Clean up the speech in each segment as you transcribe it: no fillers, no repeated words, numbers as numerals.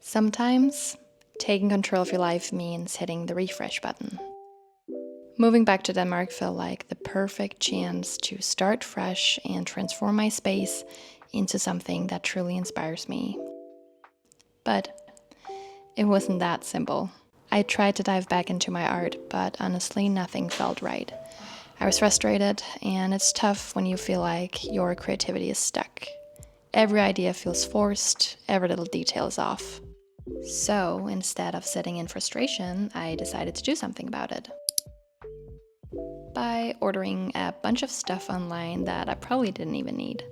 Sometimes, taking control of your life means hitting the refresh button. Moving back to Denmark felt like the perfect chance to start fresh and transform my space into something that truly inspires me. But it wasn't that simple. I tried to dive back into my art, but honestly, nothing felt right. I was frustrated, and it's tough when you feel like your creativity is stuck. Every idea feels forced, every little detail is off. So instead of sitting in frustration, I decided to do something about it. By ordering a bunch of stuff online that I probably didn't even need.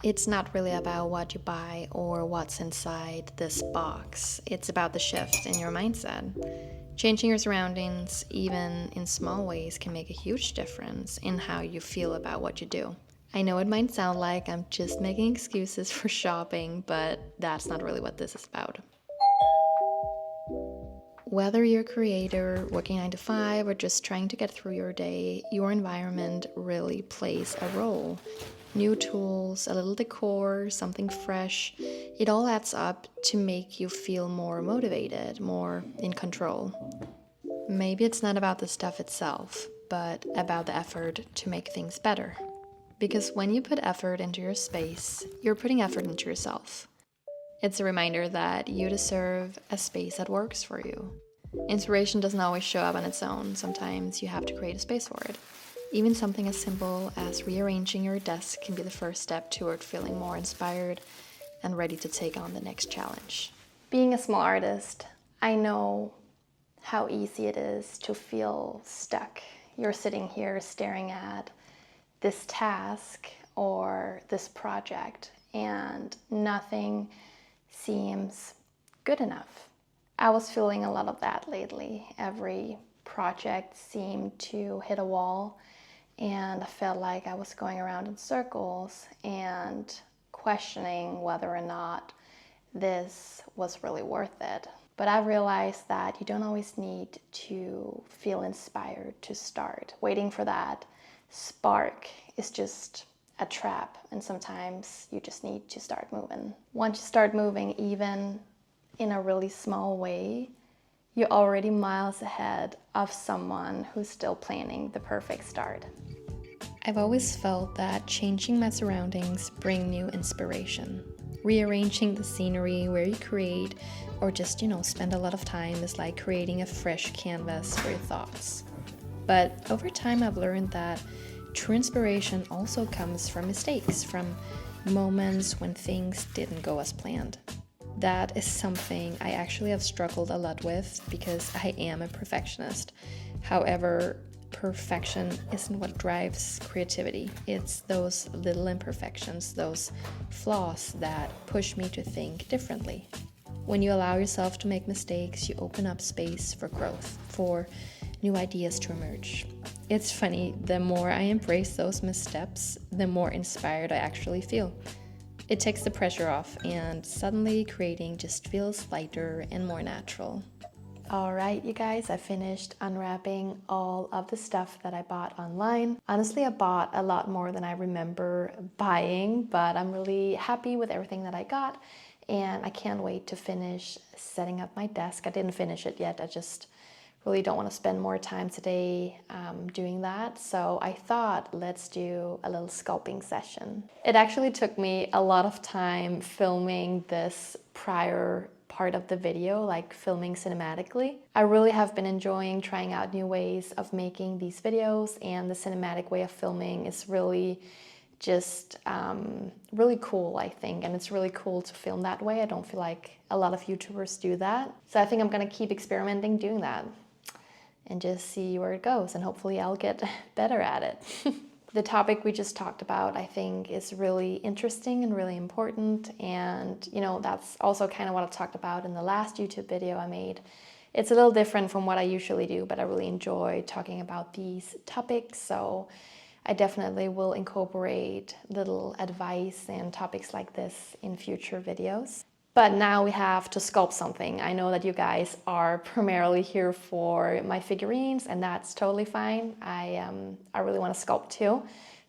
It's not really about what you buy or what's inside this box. It's about the shift in your mindset. Changing your surroundings, even in small ways, can make a huge difference in how you feel about what you do. I know it might sound like I'm just making excuses for shopping, but that's not really what this is about. Whether you're a creator, working 9 to 5, or just trying to get through your day, your environment really plays a role. New tools, a little decor, something fresh, it all adds up to make you feel more motivated, more in control. Maybe it's not about the stuff itself, but about the effort to make things better. Because when you put effort into your space, you're putting effort into yourself. It's a reminder that you deserve a space that works for you. Inspiration doesn't always show up on its own. Sometimes you have to create a space for it. Even something as simple as rearranging your desk can be the first step toward feeling more inspired and ready to take on the next challenge. Being a small artist, I know how easy it is to feel stuck. You're sitting here staring at this task or this project, and nothing seems good enough. I was feeling a lot of that lately. Every project seemed to hit a wall, and I felt like I was going around in circles and questioning whether or not this was really worth it. But I realized that you don't always need to feel inspired to start. Waiting for that spark is just a trap, and sometimes you just need to start moving. Once you start moving, even in a really small way, you're already miles ahead of someone who's still planning the perfect start. I've always felt that changing my surroundings bring new inspiration. Rearranging the scenery where you create, or just, spend a lot of time, is like creating a fresh canvas for your thoughts. But over time, I've learned that true inspiration also comes from mistakes, from moments when things didn't go as planned. That is something I actually have struggled a lot with because I am a perfectionist. However, perfection isn't what drives creativity. It's those little imperfections, those flaws that push me to think differently. When you allow yourself to make mistakes, you open up space for growth, for new ideas to emerge. It's funny, the more I embrace those missteps, the more inspired I actually feel. It takes the pressure off, and suddenly creating just feels lighter and more natural. Alright, you guys, I finished unwrapping all of the stuff that I bought online. Honestly, I bought a lot more than I remember buying, but I'm really happy with everything that I got, and I can't wait to finish setting up my desk. I didn't finish it yet, I just really don't want to spend more time today doing that. So I thought, let's do a little sculpting session. It actually took me a lot of time filming this prior part of the video, like filming cinematically. I really have been enjoying trying out new ways of making these videos, and the cinematic way of filming is really just really cool, I think, and it's really cool to film that way. I don't feel like a lot of YouTubers do that. So I think I'm gonna keep experimenting doing that and just see where it goes, and hopefully I'll get better at it. The topic we just talked about, I think, is really interesting and really important, and that's also kind of what I talked about in the last YouTube video I made. It's a little different from what I usually do, but I really enjoy talking about these topics, so I definitely will incorporate little advice and topics like this in future videos. But now we have to sculpt something. I know that you guys are primarily here for my figurines, and that's totally fine. I really want to sculpt too.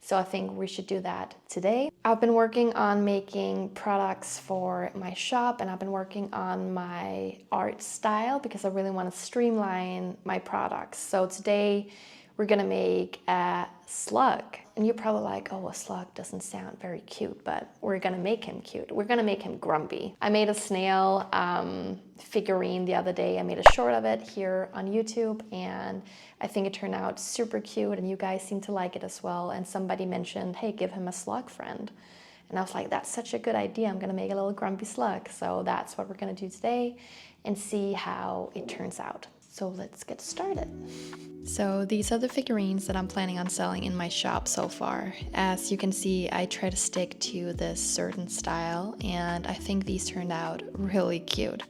So I think we should do that today. I've been working on making products for my shop, and I've been working on my art style because I really want to streamline my products. So today we're gonna make a slug. And you're probably like, oh, a slug doesn't sound very cute, but we're gonna make him cute. We're gonna make him grumpy. I made a snail figurine the other day. I made a short of it here on YouTube, and I think it turned out super cute, and you guys seem to like it as well. And somebody mentioned, hey, give him a slug friend. And I was like, that's such a good idea. I'm gonna make a little grumpy slug. So that's what we're gonna do today and see how it turns out. So let's get started. So these are the figurines that I'm planning on selling in my shop so far. As you can see, I try to stick to this certain style, and I think these turned out really cute.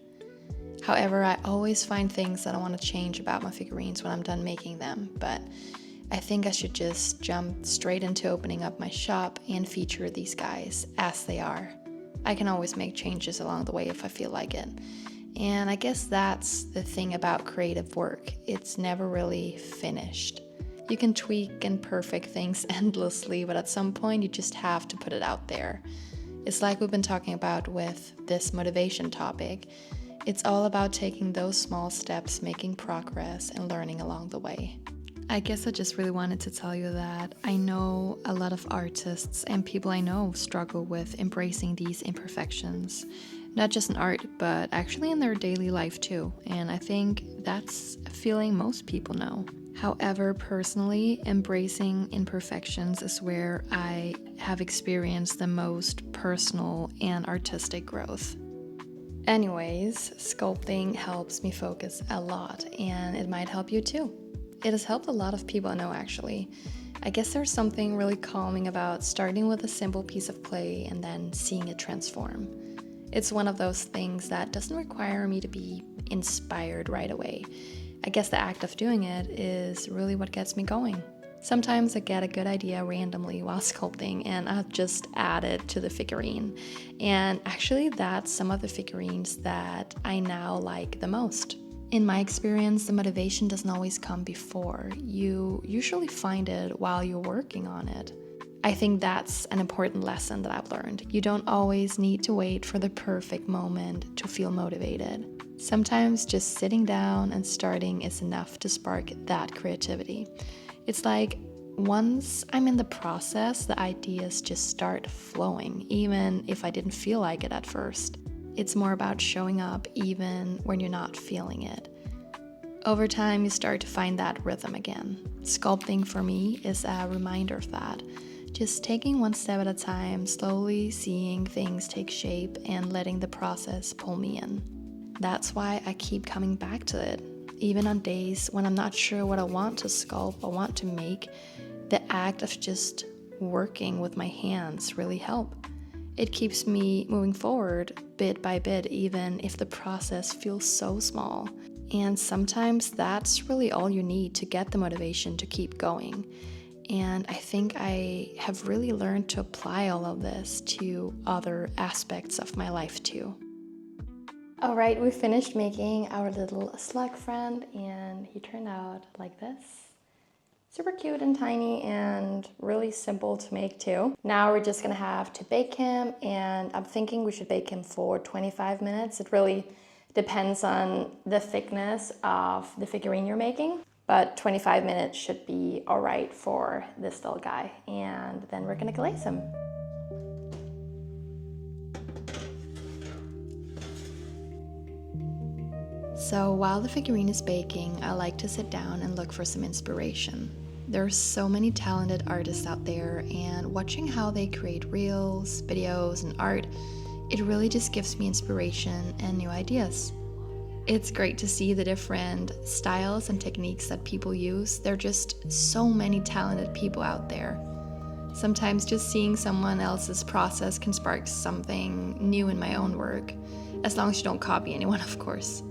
However, I always find things that I want to change about my figurines when I'm done making them, but I think I should just jump straight into opening up my shop and feature these guys as they are. I can always make changes along the way if I feel like it. And I guess that's the thing about creative work. It's never really finished. You can tweak and perfect things endlessly, but at some point you just have to put it out there. It's like we've been talking about with this motivation topic. It's all about taking those small steps, making progress, and learning along the way. I guess I just really wanted to tell you that I know a lot of artists and people I know struggle with embracing these imperfections. Not just in art, but actually in their daily life too. And I think that's a feeling most people know. However, personally, embracing imperfections is where I have experienced the most personal and artistic growth. Anyways, sculpting helps me focus a lot, and it might help you too. It has helped a lot of people I know actually. I guess there's something really calming about starting with a simple piece of clay and then seeing it transform. It's one of those things that doesn't require me to be inspired right away. I guess the act of doing it is really what gets me going. Sometimes I get a good idea randomly while sculpting and I'll just add it to the figurine. And actually that's some of the figurines that I now like the most. In my experience, the motivation doesn't always come before. You usually find it while you're working on it. I think that's an important lesson that I've learned. You don't always need to wait for the perfect moment to feel motivated. Sometimes just sitting down and starting is enough to spark that creativity. It's like once I'm in the process, the ideas just start flowing, even if I didn't feel like it at first. It's more about showing up even when you're not feeling it. Over time, you start to find that rhythm again. Sculpting for me is a reminder of that. Just taking one step at a time, slowly seeing things take shape and letting the process pull me in. That's why I keep coming back to it. Even on days when I'm not sure what I want to sculpt or want to make, the act of just working with my hands really help. It keeps me moving forward bit by bit, even if the process feels so small. And sometimes that's really all you need to get the motivation to keep going. And I think I have really learned to apply all of this to other aspects of my life too. All right, we finished making our little slug friend, and he turned out like this. Super cute and tiny and really simple to make too. Now we're just gonna have to bake him, and I'm thinking we should bake him for 25 minutes. It really depends on the thickness of the figurine you're making, but 25 minutes should be all right for this little guy. And then we're gonna glaze him. So while the figurine is baking, I like to sit down and look for some inspiration. There are so many talented artists out there, and watching how they create reels, videos, and art, it really just gives me inspiration and new ideas. It's great to see the different styles and techniques that people use. There are just so many talented people out there. Sometimes just seeing someone else's process can spark something new in my own work, as long as you don't copy anyone, of course.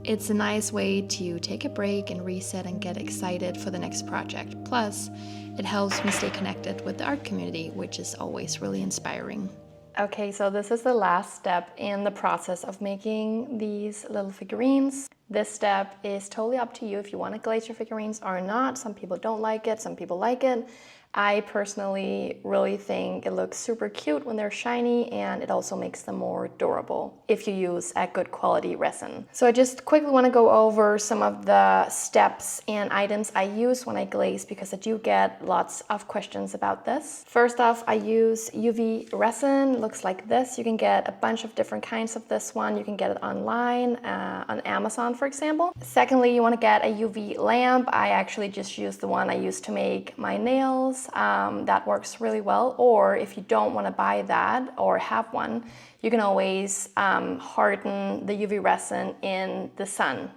It's a nice way to take a break and reset and get excited for the next project. Plus, it helps me stay connected with the art community, which is always really inspiring. Okay, so this is the last step in the process of making these little figurines. This step is totally up to you if you want to glaze your figurines or not. Some people don't like it, some people like it. I personally really think it looks super cute when they're shiny, and it also makes them more durable if you use a good quality resin. So I just quickly want to go over some of the steps and items I use when I glaze, because I do get lots of questions about this. First off, I use UV resin. It looks like this. You can get a bunch of different kinds of this one. You can get it online on Amazon, for example. Secondly, you want to get a UV lamp. I actually just use the one I used to make my nails. That works really well. Or if you don't want to buy that or have one, you can always harden the UV resin in the sun.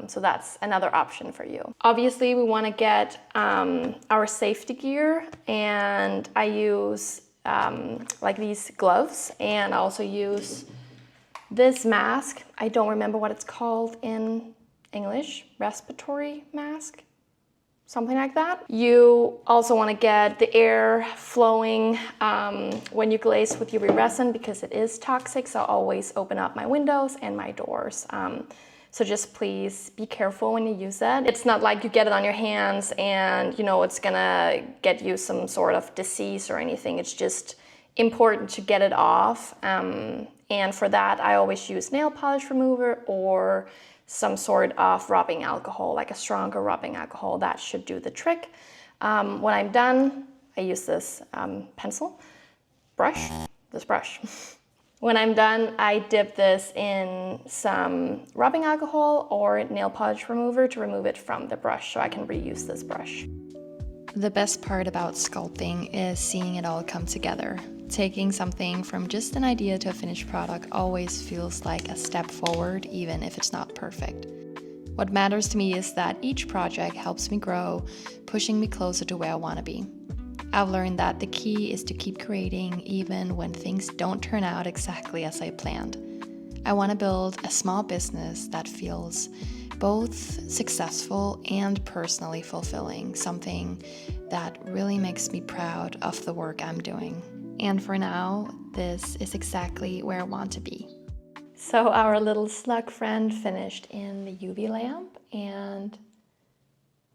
So that's another option for you. Obviously, we want to get our safety gear, and I use like these gloves, and I also use this mask. I don't remember what it's called in English. Respiratory mask? Something like that. You also want to get the air flowing when you glaze with UV resin, because it is toxic. So I always open up my windows and my doors. So just please be careful when you use it. It's not like you get it on your hands and it's gonna get you some sort of disease or anything. It's just important to get it off. And for that, I always use nail polish remover or some sort of rubbing alcohol, like a stronger rubbing alcohol. That should do the trick. When I'm done, I use this brush. When I'm done, I dip this in some rubbing alcohol or nail polish remover to remove it from the brush, so I can reuse this brush. The best part about sculpting is seeing it all come together. Taking something from just an idea to a finished product always feels like a step forward, even if it's not perfect. What matters to me is that each project helps me grow, pushing me closer to where I want to be. I've learned that the key is to keep creating even when things don't turn out exactly as I planned. I want to build a small business that feels both successful and personally fulfilling, something that really makes me proud of the work I'm doing. And for now, this is exactly where I want to be. So our little slug friend finished in the UV lamp, and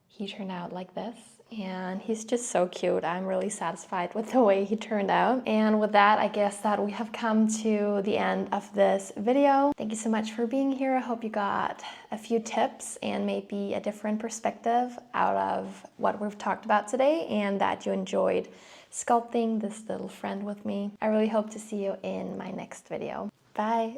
he turned out like this. And he's just so cute. I'm really satisfied with the way he turned out. And with that, I guess that we have come to the end of this video. Thank you so much for being here. I hope you got a few tips and maybe a different perspective out of what we've talked about today, and that you enjoyed sculpting this little friend with me. I really hope to see you in my next video. Bye.